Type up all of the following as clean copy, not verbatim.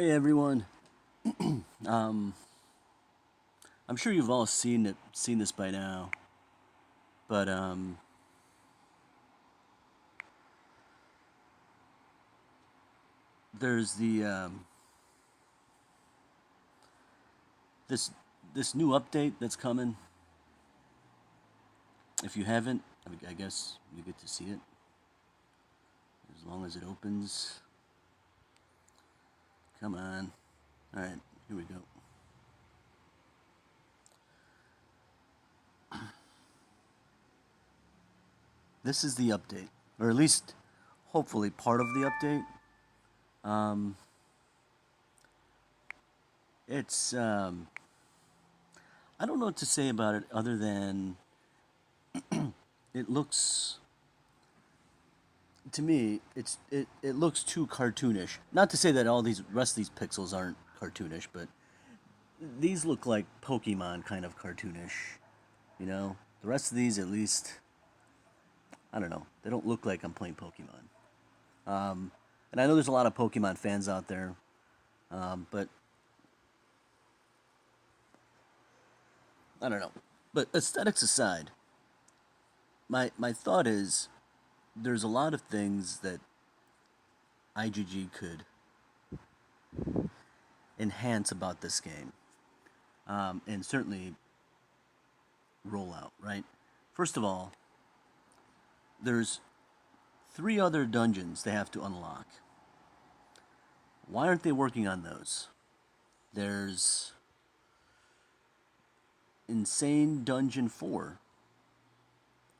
Hey everyone. Um, I'm sure you've all seen this by now, but there's the this this new update that's coming. If you haven't, I guess you get to see it as long as it opens. Come on. All right, here we go. This is the update, or at least hopefully part of the update. Um, it's I don't know what to say about it other than it looks to me, it looks too cartoonish. Not to say that all these rest of these pixels aren't cartoonish, but these look like Pokemon kind of cartoonish. You know, the rest of these at least, I don't know. They don't look like I'm playing Pokemon. And I know there's a lot of Pokemon fans out there, but I don't know. But aesthetics aside, my thought is there's a lot of things that IGG could enhance about this game, and certainly roll out. Right. First of all, there's three other dungeons they have to unlock. Why aren't they working on those? There's Insane Dungeon 4.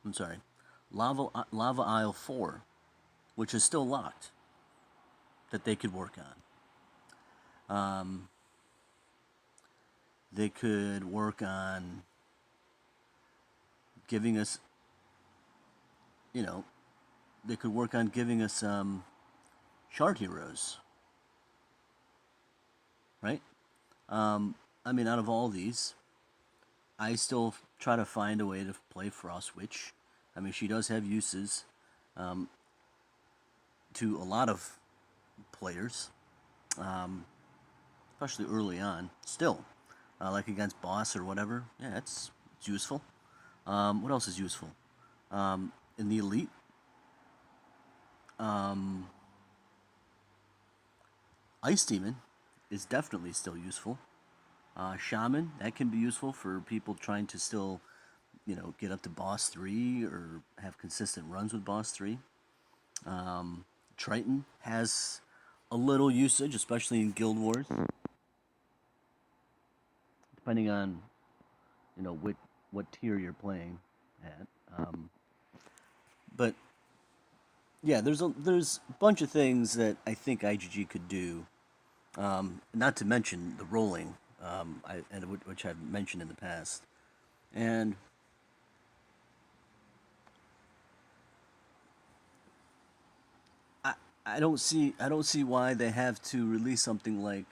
I'm sorry. Lava Isle 4, which is still locked, that they could work on. They could work on giving us, you know, they could work on giving us shard heroes, right? I mean, out of all these, I still try to find a way to play Frost Witch. I mean, she does have uses um, to a lot of players, um, especially early on. Still, like against boss or whatever. Yeah, it's useful. What else is useful? In the elite, um, Ice Demon is definitely still useful. Shaman, that can be useful for people trying to still, get up to boss 3 or have consistent runs with boss 3. Triton has a little usage, especially in Guild Wars, depending on what tier you're playing at. Um, but yeah, there's a bunch of things that I think IGG could do. Not to mention the rolling, which I've mentioned in the past. And I I don't see why they have to release something like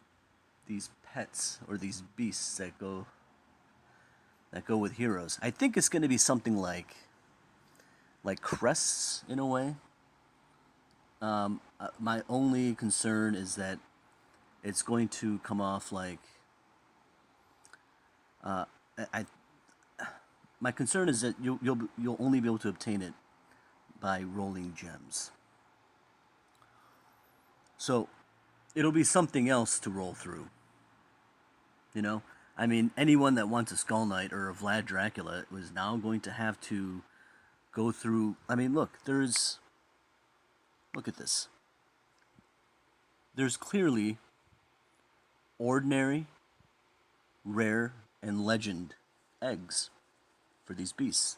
these pets or these beasts that go with heroes. I think it's going to be something like crests in a way. My only concern is that it's going to come off like I. My concern is that you'll only be able to obtain it by rolling gems. So it'll be something else to roll through. You know, I mean, anyone that wants a Skull Knight or a Vlad Dracula was now going to have to go through. I mean, look at this. There's clearly ordinary, rare, and legend eggs for these beasts.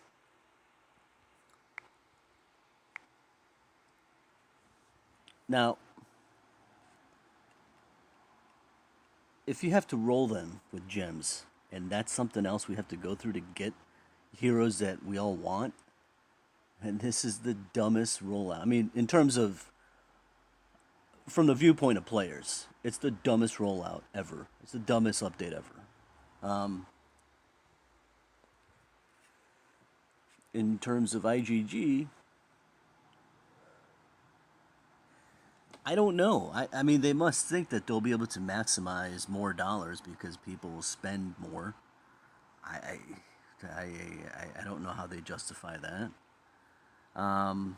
Now, if you have to roll them with gems, and that's something else we have to go through to get heroes that we all want, and this is the dumbest rollout. I mean, in terms of from the viewpoint of players, it's the dumbest rollout ever. It's the dumbest update ever. Um, in terms of IGG, I don't know. I mean, they must think that they'll be able to maximize more dollars because people will spend more. I, I, I don't know how they justify that. Um,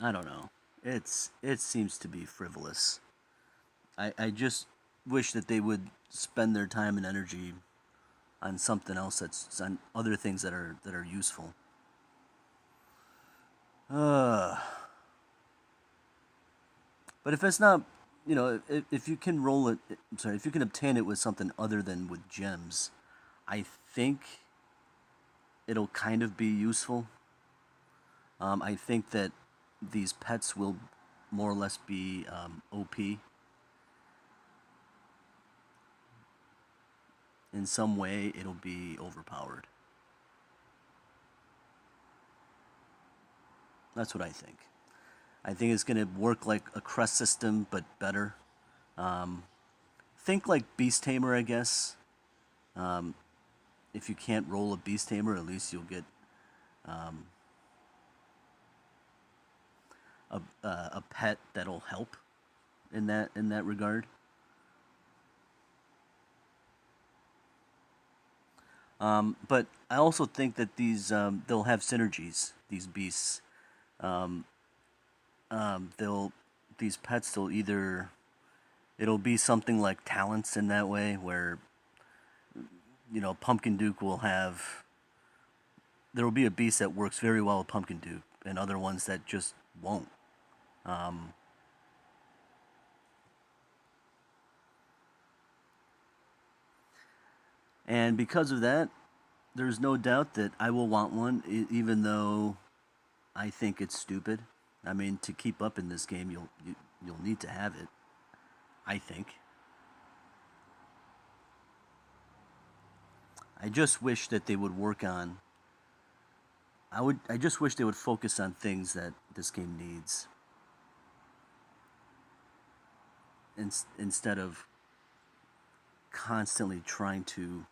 I don't know. It seems to be frivolous. I just wish that they would spend their time and energy on something else that's on other things that are useful. Uh, but if it's not, if you can roll it, I'm sorry, if you can obtain it with something other than with gems, I think it'll kind of be useful. I think that these pets will more or less be OP in some way. It'll be overpowered. That's what I think. I think it's gonna work like a crest system, but better. Um, think like Beast Tamer, I guess. Um, if you can't roll a Beast Tamer, at least you'll get um, a pet that'll help in that regard. But I also think that these they'll have synergies. These beasts, um, they'll these pets. They'll either it'll be something like talents in that way, where Pumpkin Duke will have there will be a beast that works very well with Pumpkin Duke, and other ones that just won't. Um, and because of that, there's no doubt that I will want one, even though I think it's stupid. I mean, to keep up in this game, you'll need to have it. I think. I just wish that they would work on. I just wish they would focus on things that this game needs, instead of constantly trying to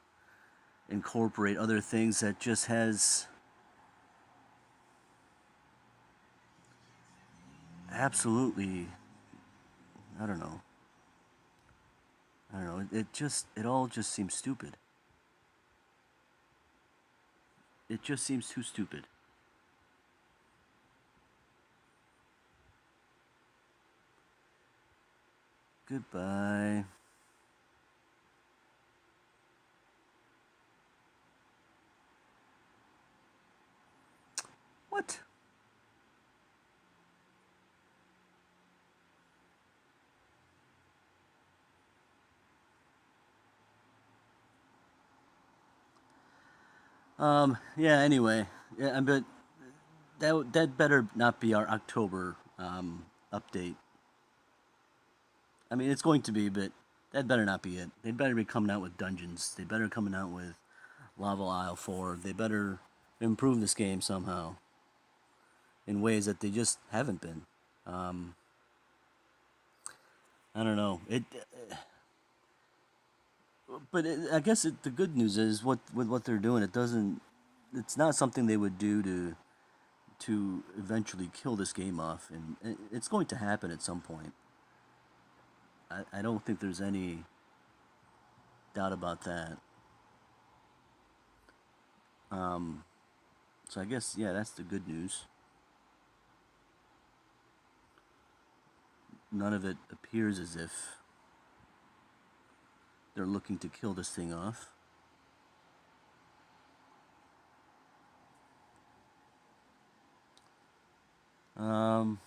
incorporate other things that just has absolutely. I don't know. I don't know. It all just seems stupid. It just seems too stupid. Goodbye. What? Yeah. Anyway. Yeah. But that better not be our October update. I mean, it's going to be, but that better not be it. They better be coming out with dungeons. They better coming out with Lava Isle 4. They better improve this game somehow in ways that they just haven't been. Um, I don't know. I guess the good news is what with what they're doing. It doesn't. It's not something they would do to eventually kill this game off, and it's going to happen at some point. I don't think there's any doubt about that. Um, so I guess yeah, that's the good news. None of it appears as if they're looking to kill this thing off. Um,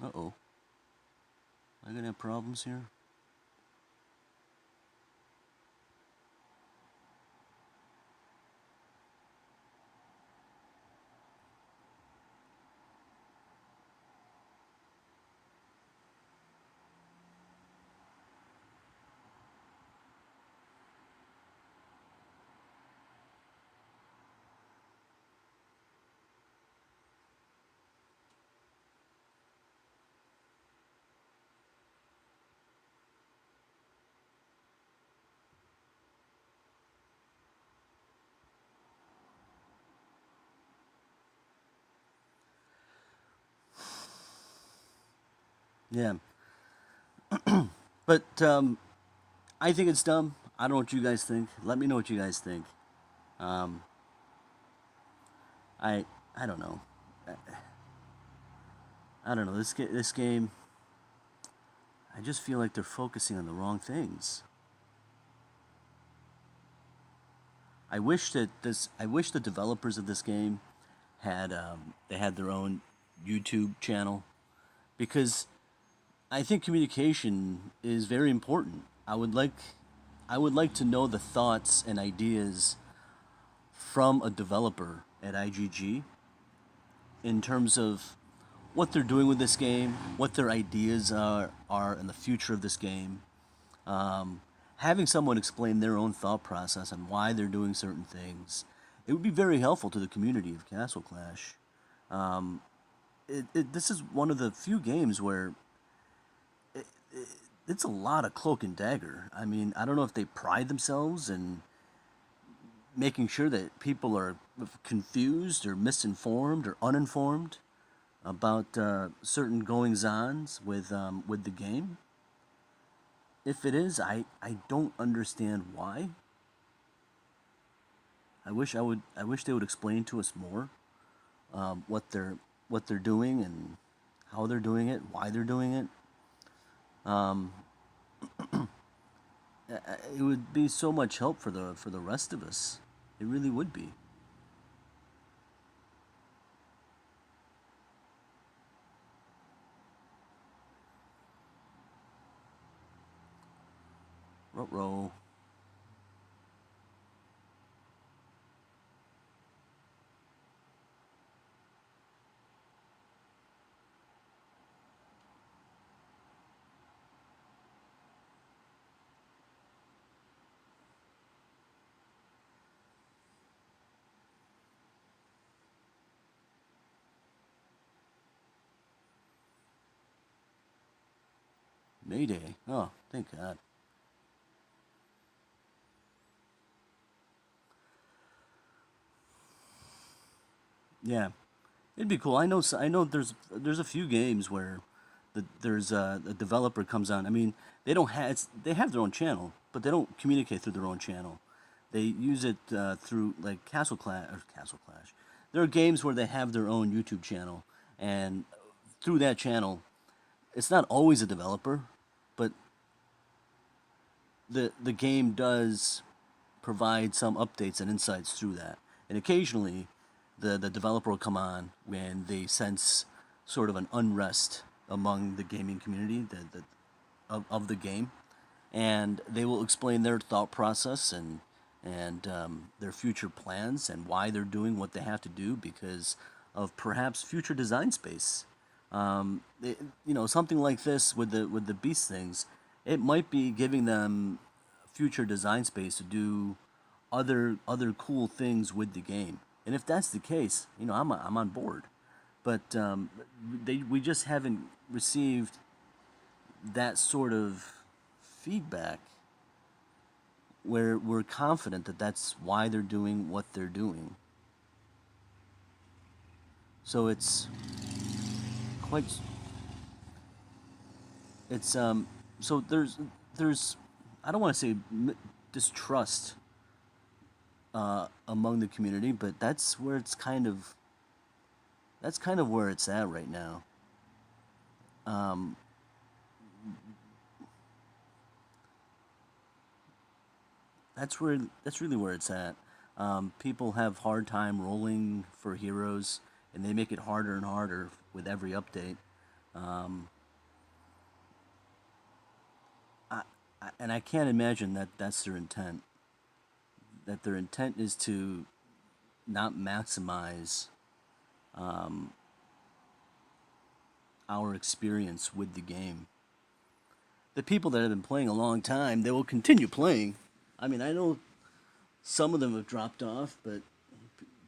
uh-oh. Am I gonna have problems here? Yeah, but I think it's dumb. I don't know what you guys think. Let me know what you guys think. Um, I I don't know. I don't know. This game. I just feel like they're focusing on the wrong things. I wish the developers of this game had they had their own YouTube channel because I think communication is very important. I would like to know the thoughts and ideas from a developer at IGG in terms of what they're doing with this game, what their ideas are in the future of this game. Having someone explain their own thought process and why they're doing certain things, it would be very helpful to the community of Castle Clash. This is one of the few games where it's a lot of cloak and dagger. I mean, I don't know if they pride themselves in making sure that people are confused or misinformed or uninformed about certain goings-ons with the game. If it is, I don't understand why. I wish they would explain to us more what they're doing and how they're doing it, why they're doing it. Um, it would be so much help for the rest of us. It really would be. Row. Mayday. Oh, thank God. Yeah, it'd be cool. I know. There's a few games where there's a developer comes on. I mean, they have their own channel, but they don't communicate through their own channel. They use it through like Castle Clash. There are games where they have their own YouTube channel, and through that channel, it's not always a developer, but the game does provide some updates and insights through that. And occasionally, the developer will come on when they sense sort of an unrest among the gaming community of the game, and they will explain their thought process and their future plans and why they're doing what they have to do because of perhaps future design space. Something like this with the beast things, it might be giving them future design space to do other cool things with the game. And if that's the case, I'm on board. But we just haven't received that sort of feedback where we're confident that that's why they're doing what they're doing. So quite it's so there's I don't want to say distrust among the community, but that's kind of where it's at right now. Um, that's really where it's at. People have hard time rolling for heroes, and they make it harder and harder with every update. Um, I, and I can't imagine that that's their intent. That their intent is to not maximize um, our experience with the game. The people that have been playing a long time, they will continue playing. I mean, I know some of them have dropped off, but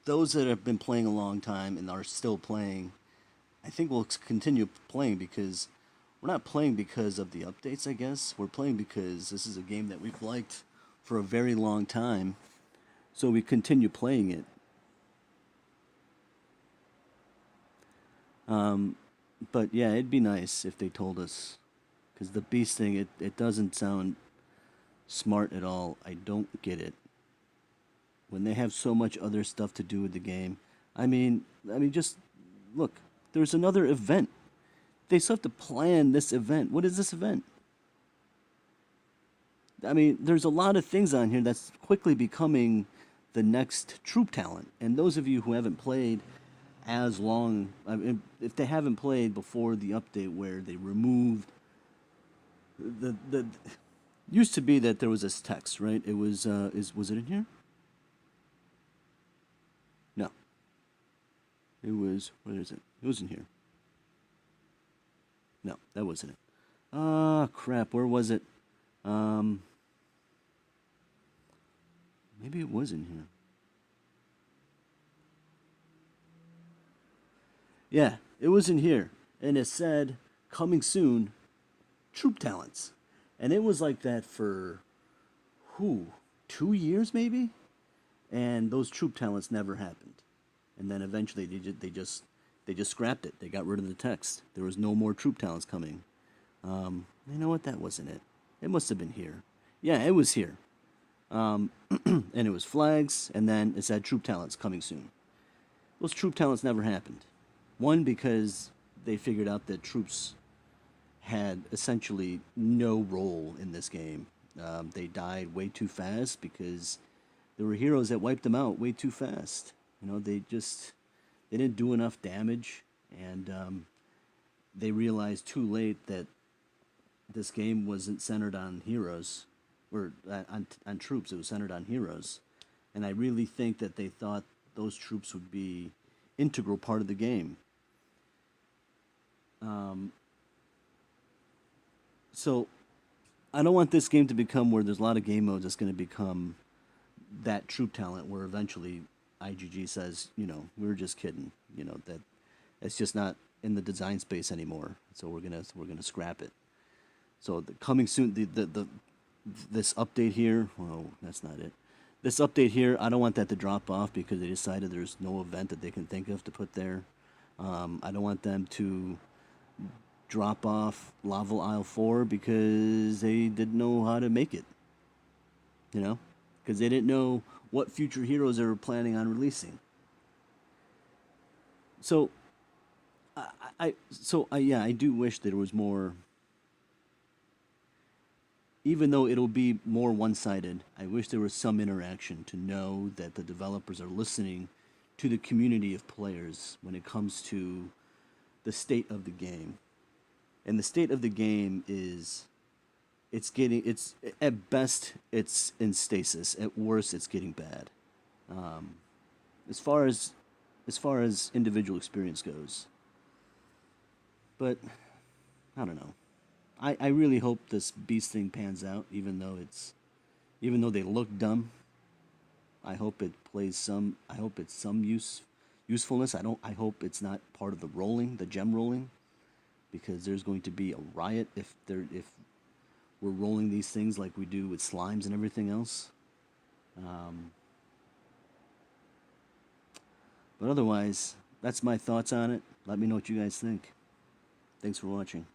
those that have been playing a long time and are still playing, I think we'll continue playing because we're not playing because of the updates, I guess. We're playing because this is a game that we've liked for a very long time. So we continue playing it. But yeah, it'd be nice if they told us, because the beast thing, it doesn't sound smart at all. I don't get it. When they have so much other stuff to do with the game. Just look, there's another event. They still have to plan this event. What is this event? There's a lot of things on here that's quickly becoming the next troop talent. And those of you who haven't played as long, if they haven't played before the update where they removed the used to be that there was this text, right? It was is was it in here? No, it was. Where is it? It was in here. No, that wasn't it. Ah, crap. Where was it? Um, Maybe it was in here. Yeah, it was in here, and it said coming soon, troop talents, and it was like that for who 2 years maybe, and those troop talents never happened, and then eventually they just scrapped it. They got rid of the text. There was no more troop talents coming. You know what? That wasn't it. It must have been here. Yeah, it was here. And it was flags, and then it said troop talents coming soon. Those troop talents never happened. One, because they figured out that troops had essentially no role in this game. They died way too fast because there were heroes that wiped them out way too fast. They didn't do enough damage, and they realized too late that this game wasn't centered on heroes or on troops. It was centered on heroes, and I really think that they thought those troops would be integral part of the game. Um, so I don't want this game to become where there's a lot of game modes that's going to become that troop talent where eventually IGG says, we were just kidding, that it's just not in the design space anymore. So we're gonna scrap it. So coming soon, the this update here. Oh, that's not it. This update here, I don't want that to drop off because they decided there's no event that they can think of to put there. I don't want them to drop off Lava Isle 4 because they didn't know how to make it, you know? Because they didn't know what future heroes they were planning on releasing. So, yeah, I do wish there was more. Even though it'll be more one-sided, I wish there was some interaction to know that the developers are listening to the community of players when it comes to the state of the game. And the state of the game is it's at best it's in stasis. At worst it's getting bad. Um, as far as individual experience goes. But I don't know. I really hope this beast thing pans out, even though they look dumb. I hope it plays some. I hope it's some usefulness. I don't. I hope it's not part of the gem rolling, because there's going to be a riot if we're rolling these things like we do with slimes and everything else. Um, but otherwise, that's my thoughts on it. Let me know what you guys think. Thanks for watching.